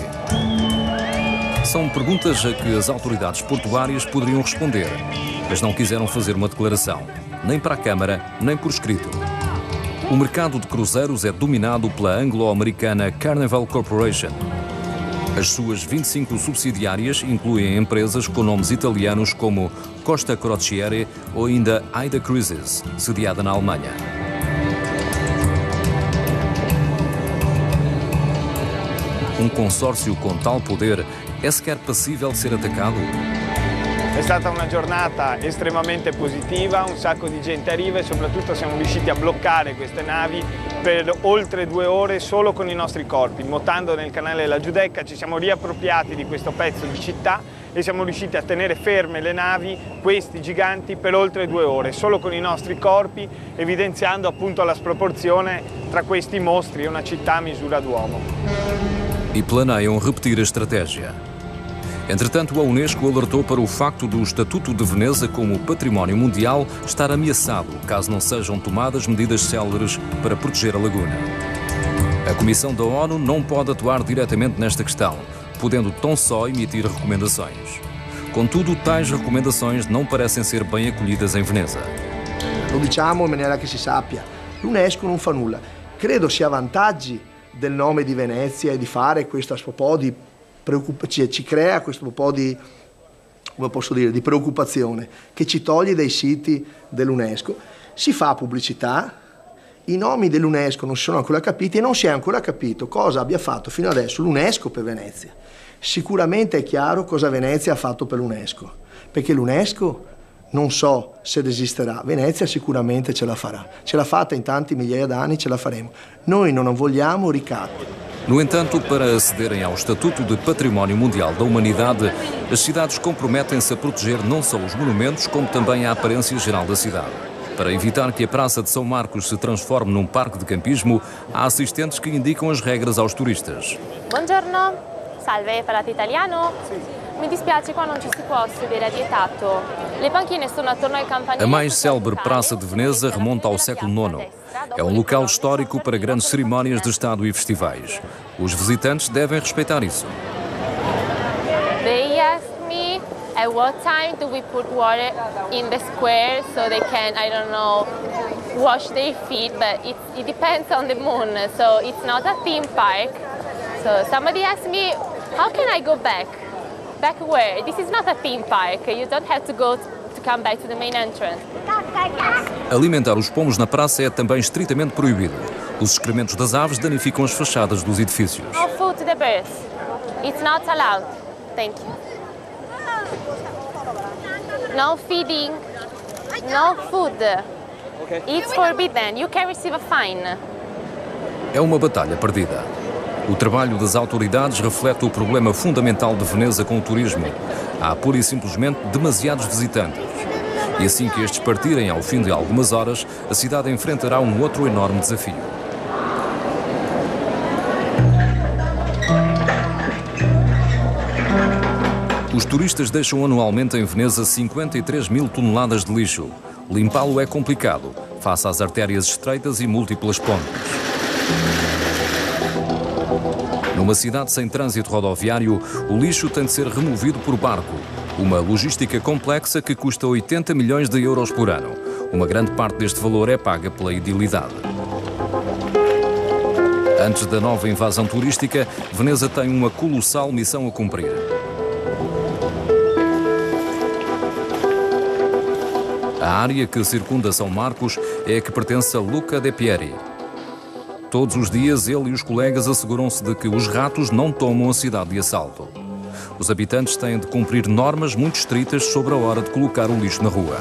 São perguntas a que as autoridades portuárias poderiam responder, mas não quiseram fazer uma declaração, nem para a Câmara, nem por escrito. O mercado de cruzeiros é dominado pela anglo-americana Carnival Corporation. As suas 25 subsidiárias incluem empresas com nomes italianos como Costa Crociere ou ainda Aida Cruises, sediada na Alemanha. Um consórcio com tal poder é sequer passível de ser atacado? È stata una giornata estremamente positiva, un sacco di gente arriva e soprattutto siamo riusciti a bloccare queste navi per oltre 2 ore solo con i nostri corpi. Nuotando nel canale della Giudecca ci siamo riappropriati di questo pezzo di città e siamo riusciti a tenere ferme le navi, questi giganti, per oltre 2 ore, solo con i nostri corpi, evidenziando appunto la sproporzione tra questi mostri e una città a misura d'uomo. E planeiam repetir a estratégia. Entretanto, a Unesco alertou para o facto do Estatuto de Veneza como património mundial estar ameaçado caso não sejam tomadas medidas céleres para proteger a laguna. A Comissão da ONU não pode atuar diretamente nesta questão, podendo tão só emitir recomendações. Contudo, tais recomendações não parecem ser bem acolhidas em Veneza. Lo diciamo in maniera che si sappia, l'Unesco non fa nulla. Credo sia vantaggi del nome di Venezia e di fare questo po' di ci crea questo po' di, come posso dire, di preoccupazione che ci toglie dai siti dell'UNESCO. Si fa pubblicità, i nomi dell'UNESCO non si sono ancora capiti e non si è ancora capito cosa abbia fatto fino adesso l'UNESCO per Venezia. Sicuramente è chiaro cosa Venezia ha fatto per l'UNESCO, perché l'UNESCO non so se resisterà, Venezia sicuramente ce la farà. Ce l'ha fatta in tanti migliaia d'anni, ce la faremo. Noi non vogliamo ricatti. No entanto, para acederem ao Estatuto de Património Mundial da Humanidade, as cidades comprometem-se a proteger não só os monumentos, como também a aparência geral da cidade. Para evitar que a Praça de São Marcos se transforme num parque de campismo, há assistentes que indicam as regras aos turistas. Buongiorno, salve, parlate italiano? Mi dispiace, qua non ci si può sedere, è vietato. Le panchine sono attorno ai campanili. A mais célebre Praça de Veneza remonta ao século IX. É um local histórico para grandes cerimónias de Estado e festivais. Os visitantes devem respeitar isso. They asked me at what time do we put water in the square so they can, I don't know, wash their feet, but it depends on the moon, so it's not a theme park. So somebody asked me, how can I go back? Back where? This is not a theme park. You don't have to go to come back to the main entrance. Alimentar os pombos na praça é também estritamente proibido. Os excrementos das aves danificam as fachadas dos edifícios. No food to the birds. It's not allowed. Thank you. No feeding. No food. It's forbidden. You can receive a fine. É uma batalha perdida. O trabalho das autoridades reflete o problema fundamental de Veneza com o turismo. Há pura e simplesmente demasiados visitantes. E assim que estes partirem ao fim de algumas horas, a cidade enfrentará um outro enorme desafio. Os turistas deixam anualmente em Veneza 53 mil toneladas de lixo. Limpá-lo é complicado, face às artérias estreitas e múltiplas pontes. Numa cidade sem trânsito rodoviário, o lixo tem de ser removido por barco. Uma logística complexa que custa 80 milhões de euros por ano. Uma grande parte deste valor é paga pela edilidade. Antes da nova invasão turística, Veneza tem uma colossal missão a cumprir. A área que circunda São Marcos é a que pertence a Luca de Pieri. Todos os dias, ele e os colegas asseguram-se de que os ratos não tomam a cidade de assalto. Os habitantes têm de cumprir normas muito estritas sobre a hora de colocar o lixo na rua.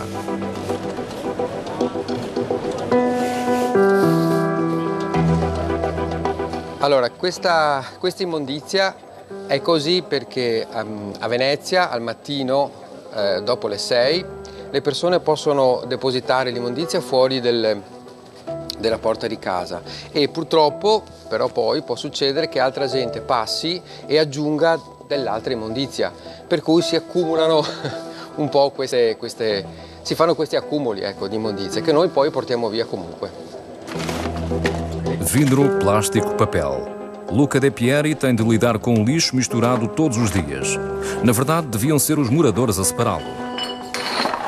Allora, questa immondizia è così perché a Venezia al mattino, dopo le 6, le persone possono depositare l'immondizia fuori della porta di casa e purtroppo però poi può succedere che altra gente passi e aggiunga dell'altra immondizia, per cui si accumulano un po' si fanno questi accumuli, ecco, di immondizia che noi poi portiamo via comunque. Vidro, plástico, papel. Luca de Pieri tem de lidar com o lixo misturado todos os dias. Na verdade, deviam ser os moradores a separá-lo.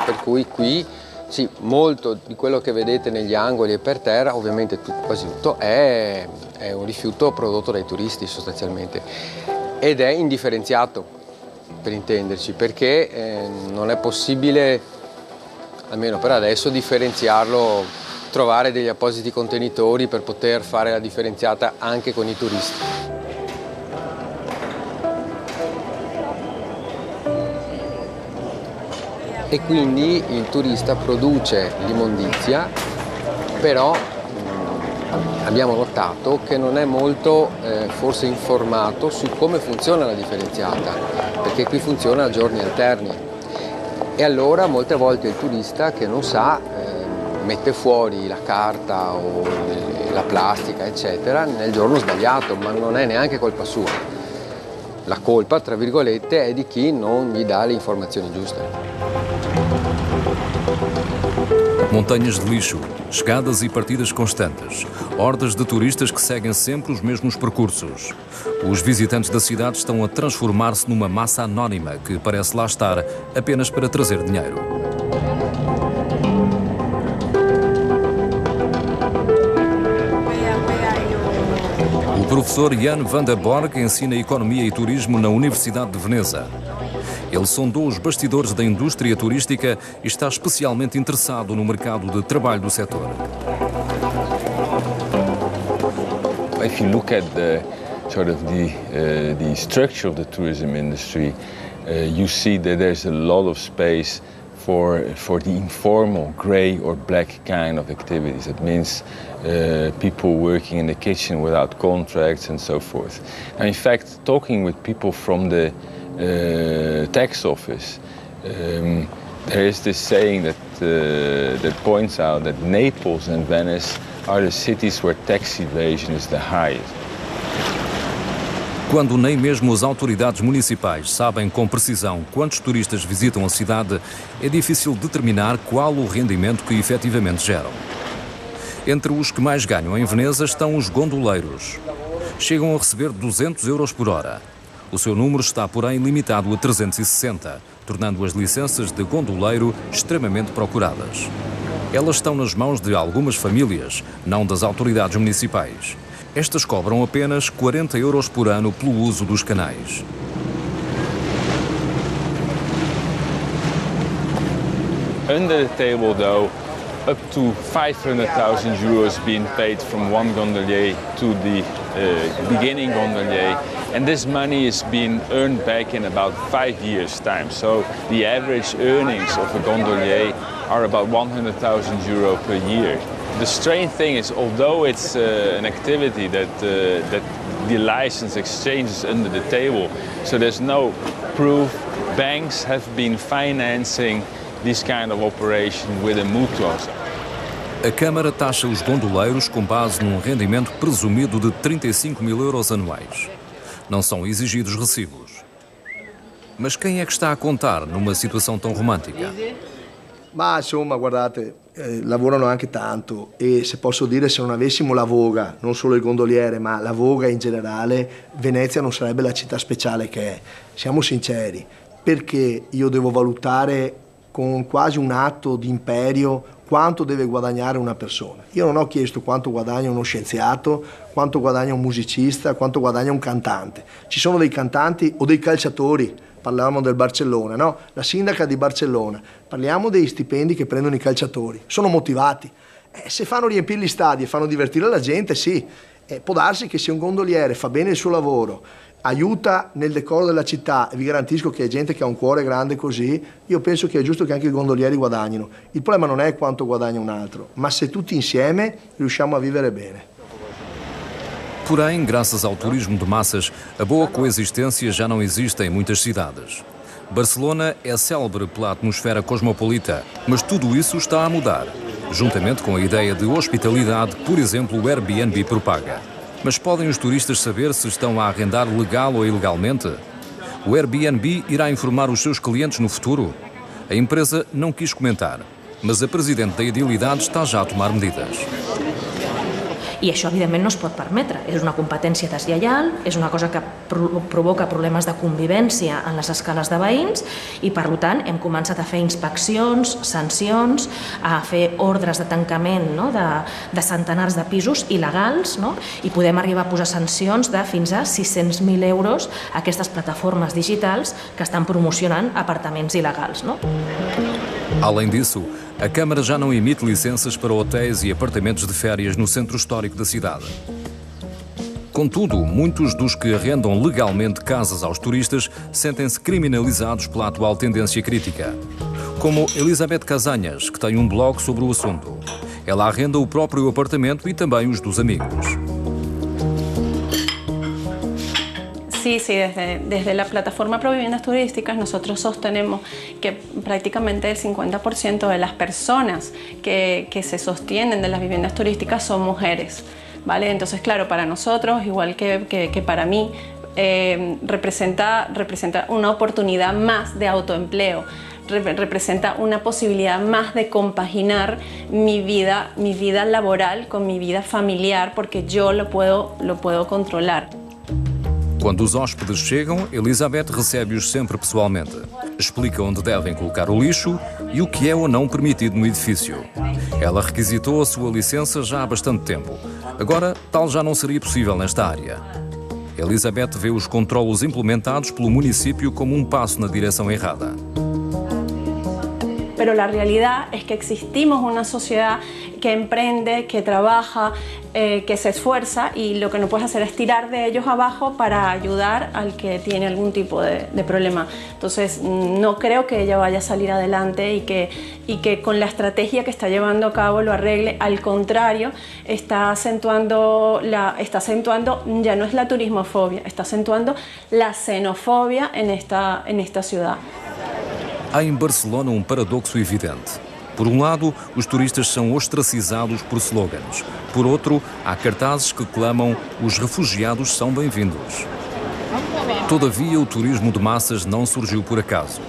Per cui qui sì, molto di quello che vedete negli angoli e per terra, ovviamente quasi tutto, è un rifiuto prodotto dai turisti sostanzialmente ed è indifferenziato, per intenderci, perché non è possibile, almeno per adesso, differenziarlo, trovare degli appositi contenitori per poter fare la differenziata anche con i turisti. E quindi il turista produce l'immondizia, però abbiamo notato che non è molto forse informato su come funziona la differenziata, perché qui funziona a giorni alterni e allora molte volte il turista che non sa mette fuori la carta o la plastica eccetera nel giorno sbagliato, ma non è neanche colpa sua. La colpa, tra virgolette, è di chi non gli dá le informazioni giuste. Montanhas de lixo, chegadas e partidas constantes, hordas de turistas que seguem sempre os mesmos percursos. Os visitantes da cidade estão a transformar-se numa massa anónima que parece lá estar apenas para trazer dinheiro. O professor Jan van der Borg ensina Economia e Turismo na Universidade de Veneza. Ele sondou os bastidores da indústria turística e está especialmente interessado no mercado de trabalho do setor. If you look at the structure of the tourism industry, you see that there's a lot of space for the informal grey or black kind of activities. It means people working in the kitchen without contracts and so forth. Now, in fact, talking with people from the tax office, there is this saying that points out that Naples and Venice are the cities where tax evasion is the highest. Quando nem mesmo as autoridades municipais sabem com precisão quantos turistas visitam a cidade, é difícil determinar qual o rendimento que efetivamente geram. Entre os que mais ganham em Veneza estão os gondoleiros. Chegam a receber 200 euros por hora. O seu número está, porém, limitado a 360, tornando as licenças de gondoleiro extremamente procuradas. Elas estão nas mãos de algumas famílias, não das autoridades municipais. Estas cobram apenas 40 euros por ano pelo uso dos canais. Under the table, though, up to 500,000 euros being paid from one gondolier to the beginning gondolier, and this money is being earned back in about 5 years' time. So the average earnings of a gondolier are about 100,000 euro per year. The strange thing is, although it's an activity that the license exchanges under the table, so there's no proof, banks have been financing this kind of operation with a mutuos. A Câmara taxa os gondoleiros com base num rendimento presumido de 35 mil euros anuais. Não são exigidos recibos. Mas quem é que está a contar numa situação tão romântica? Ma insomma, guardate, lavorano anche tanto e se posso dire, se non avessimo la voga, non solo il gondoliere, ma la voga in generale, Venezia non sarebbe la città speciale che è. Siamo sinceri, perché io devo valutare con quasi un atto di imperio quanto deve guadagnare una persona. Io non ho chiesto quanto guadagna uno scienziato, quanto guadagna un musicista, quanto guadagna un cantante. Ci sono dei cantanti o dei calciatori. Parlavamo del Barcellona, no? La sindaca di Barcellona. Parliamo dei stipendi che prendono i calciatori. Sono motivati. Se fanno riempire gli stadi e fanno divertire la gente, sì. Può darsi che se un gondoliere fa bene il suo lavoro, aiuta nel decoro della città, e vi garantisco che è gente che ha un cuore grande così, io penso che è giusto che anche i gondolieri guadagnino. Il problema non è quanto guadagna un altro, ma se tutti insieme riusciamo a vivere bene. Porém, graças ao turismo de massas, a boa coexistência já não existe em muitas cidades. Barcelona é célebre pela atmosfera cosmopolita, mas tudo isso está a mudar, juntamente com a ideia de hospitalidade que, por exemplo, o Airbnb propaga. Mas podem os turistas saber se estão a arrendar legal ou ilegalmente? O Airbnb irá informar os seus clientes no futuro? A empresa não quis comentar, mas a presidente da Edilidade está já a tomar medidas. I això, evidentment, no es pot permetre. És una competència deslleial, és una cosa que provoca problemes de convivència en les escales de veïns i, per tant, hem començat a fer inspeccions, sancions, a fer ordres de tancament, no?, de centenars de pisos il·legals, no?, i podem arribar a posar sancions de fins a 600.000 euros a aquestes plataformes digitals que estan promocionant apartaments il·legals, no? Além disso, a Câmara já não emite licenças para hotéis e apartamentos de férias no centro histórico da cidade. Contudo, muitos dos que arrendam legalmente casas aos turistas sentem-se criminalizados pela atual tendência crítica. Como Elizabeth Casanhas, que tem um blog sobre o assunto. Ela arrenda o próprio apartamento e também os dos amigos. Sí, desde la plataforma Proviviendas Turísticas nosotros sostenemos que prácticamente el 50% de las personas que se sostienen de las viviendas turísticas son mujeres, ¿vale? Entonces, claro, para nosotros, igual que para mí, representa una oportunidad más de autoempleo, representa una posibilidad más de compaginar mi vida laboral con mi vida familiar, porque yo lo puedo controlar. Quando os hóspedes chegam, Elizabeth recebe-os sempre pessoalmente. Explica onde devem colocar o lixo e o que é ou não permitido no edifício. Ela requisitou a sua licença já há bastante tempo. Agora, tal já não seria possível nesta área. Elizabeth vê os controlos implementados pelo município como um passo na direção errada. Pero la realidad es que existimos una sociedad que emprende, que trabaja, que se esfuerza, y lo que no puedes hacer es tirar de ellos abajo para ayudar al que tiene algún tipo de problema. Entonces, no creo que ella vaya a salir adelante y que con la estrategia que está llevando a cabo lo arregle. Al contrario, está acentuando, ya no es la turismofobia, está acentuando la xenofobia en esta ciudad. Há em Barcelona um paradoxo evidente. Por um lado, os turistas são ostracizados por slogans. Por outro, há cartazes que clamam "os refugiados são bem-vindos". Todavia, o turismo de massas não surgiu por acaso.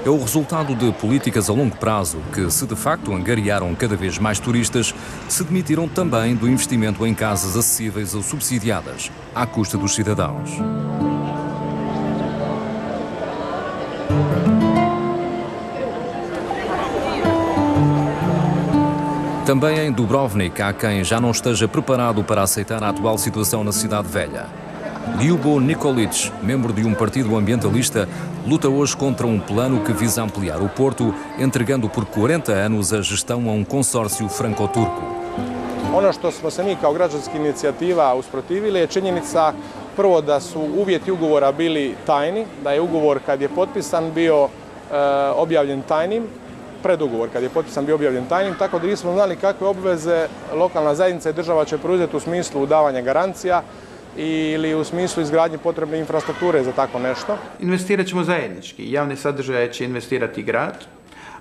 É o resultado de políticas a longo prazo que, se de facto angariaram cada vez mais turistas, se demitiram também do investimento em casas acessíveis ou subsidiadas, à custa dos cidadãos. Também em Dubrovnik há quem já não esteja preparado para aceitar a atual situação na cidade velha. Ljubo Nikolic, membro de um partido ambientalista, luta hoje contra um plano que visa ampliar o porto, entregando por 40 anos a gestão a um consórcio franco-turco. Ono što smo se mi kao građanska inicijativa usprotivili je činjenica prvo da su uvjeti ugovora bili tajni, da je ugovor kad je potpisan bio objavljen tajnim, predugovor kad je potpisan bio objavljen tajnim, tako da nismo znali kakve obveze lokalna zajednica i država će preuzeti u smislu davanja garancija ili u smislu izgradnje potrebne infrastrukture za tako nešto. Investirat ćemo zajednički. Javne sadržaje će investirati grad,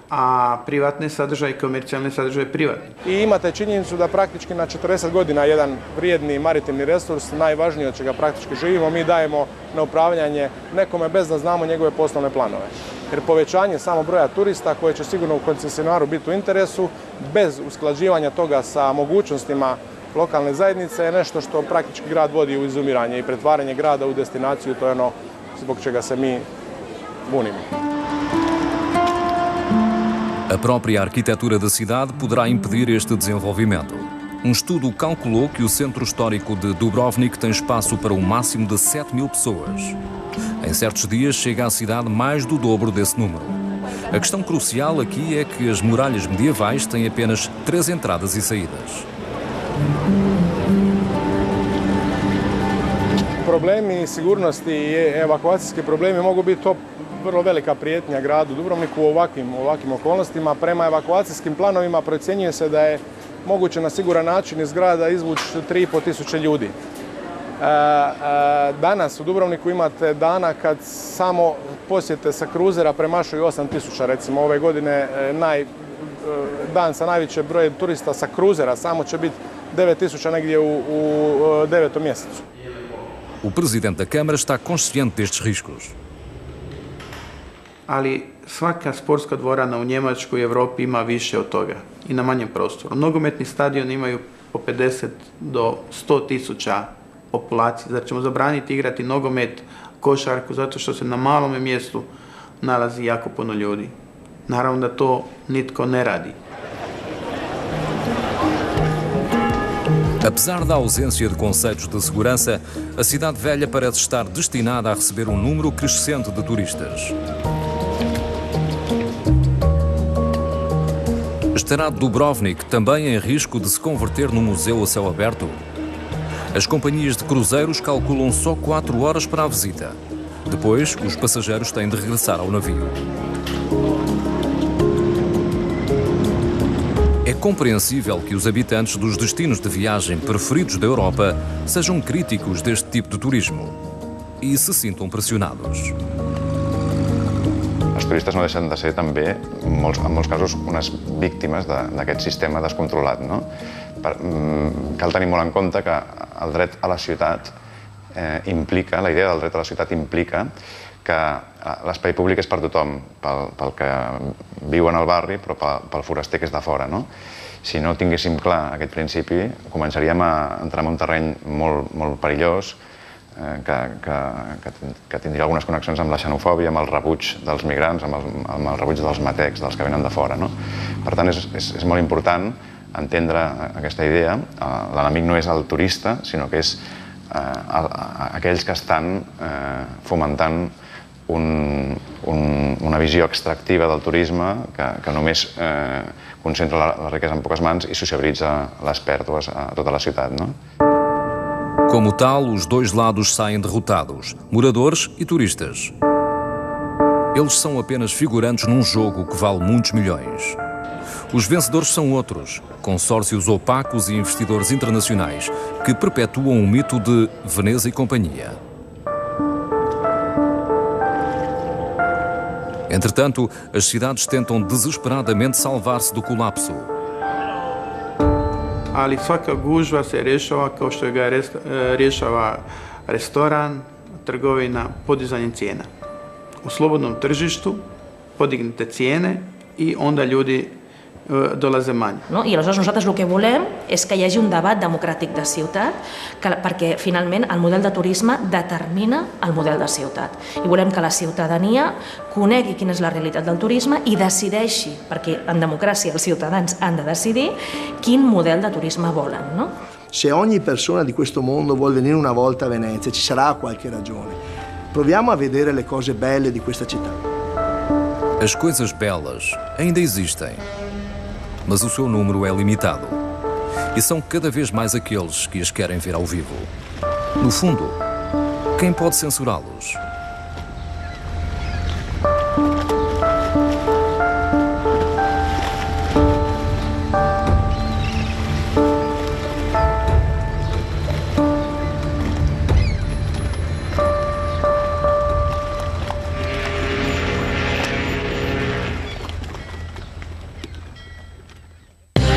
a privatne sadržaje, komercijalne sadržaje privatni. I imate činjenicu da praktički na 40 godina jedan vrijedni maritimni resurs, najvažniji od čega praktički živimo, mi dajemo na upravljanje nekome bez da znamo njegove poslovne planove. Jer povećanje samo broja turista, koje će sigurno u koncesionaru biti u interesu, bez usklađivanja toga sa mogućnostima lokalne zajednice je nešto što praktički grad vodi u izumiranje i pretvaranje grada u destinaciju, to je ono zbog čega se mi bunimo. A própria arquitetura da cidade poderá impedir este desenvolvimento. Estudo calculou que o centro histórico de Dubrovnik tem espaço para um máximo de 7.000 pessoas. Em certos dias chega à cidade mais do dobro desse número. A questão crucial aqui é que as muralhas medievais têm apenas 3 entradas e saídas. Problemi sigurnosti i evakuacijski problemi mogu biti to vrlo velika prijetnja gradu Dubrovniku u ovakvim okolnostima. Prema evakuacijskim planovima procjenjuje se da je moguće na siguran način iz grada izvući 3.500 ljudi. Danas u Dubrovniku imate dana kad samo posjete sa kruzera premašuju 8.000, recimo ove godine dan sa najvećim brojem turista sa kruzera samo će biti 9.000 negdje u 9. mjesecu. O presidente da Câmara está consciente destes riscos. Ali svaka sportska dvorana u Njemačkoj i Evropi ima više od toga i na manjem prostoru. Nogometni stadioni imaju po 50 do 100.000 populacije. Zar ćemo zabraniti igrati nogomet, košarku, zato što se na malome mjestu nalazi jako puno ljudi? Naravno da to nitko ne radi. Apesar da ausência de conceitos de segurança, a cidade velha parece estar destinada a receber um número crescente de turistas. Estará Dubrovnik também em risco de se converter num museu a céu aberto? As companhias de cruzeiros calculam só 4 horas para a visita. Depois, os passageiros têm de regressar ao navio. É É compreensível que os habitantes dos destinos de viagem preferidos da Europa sejam críticos deste tipo de turismo e se sintam pressionados. Els turistes no deixen de ser també, en molts casos, unes víctimes d'aquest sistema descontrolat. No? Cal tenir molt en compte que el dret a la ciutat implica, la idea del dret a la ciutat implica que l'espai públic és per tothom, pel que viu en el barri, però pel foraster que és de fora. No? Si no tinguéssim clar aquest principi, començaríem a entrar en un terreny molt perillós, que tindria algunes connexions amb la xenofòbia, amb el rebuig dels migrants, amb el rebuig dels matecs, dels que venen de fora. No? Per tant, és molt important entendre aquesta idea. L'enemic no és el turista, sinó que és aquells que estan fomentant una visió extractiva del turisme que només concentra la riquesa en poques mans i sociabilitza les pèrdues a tota la ciutat. No? Como tal, os dois lados saem derrotados, moradores e turistas. Eles são apenas figurantes num jogo que vale muitos milhões. Os vencedores são outros, consórcios opacos e investidores internacionais que perpetuam o mito de Veneza e companhia. Entretanto, as cidades tentam desesperadamente salvar-se do colapso. Ali svaka gužva se rješava kao što ga rješava restoran, trgovina, podizanje cijena. U slobodnom tržištu podignete cijene i onda ljudi dolaze manje. No? I aleshores nosaltres el que volem és que hi hagi un debat democràtic de ciutat perquè finalment el model de turisme determina el model de ciutat. I volem que la ciutadania conegui quina és la realitat del turisme i decideixi, perquè en democràcia els ciutadans han de decidir quin model de turisme volen. No? Se ogni persona di questo mondo vuol venire una volta a Venezia, ci sarà qualche ragione. Proviamo a vedere le cose belle di questa città. As coisas belas ainda existem, mas o seu número é limitado. E são cada vez mais aqueles que as querem ver ao vivo. No fundo, quem pode censurá-los?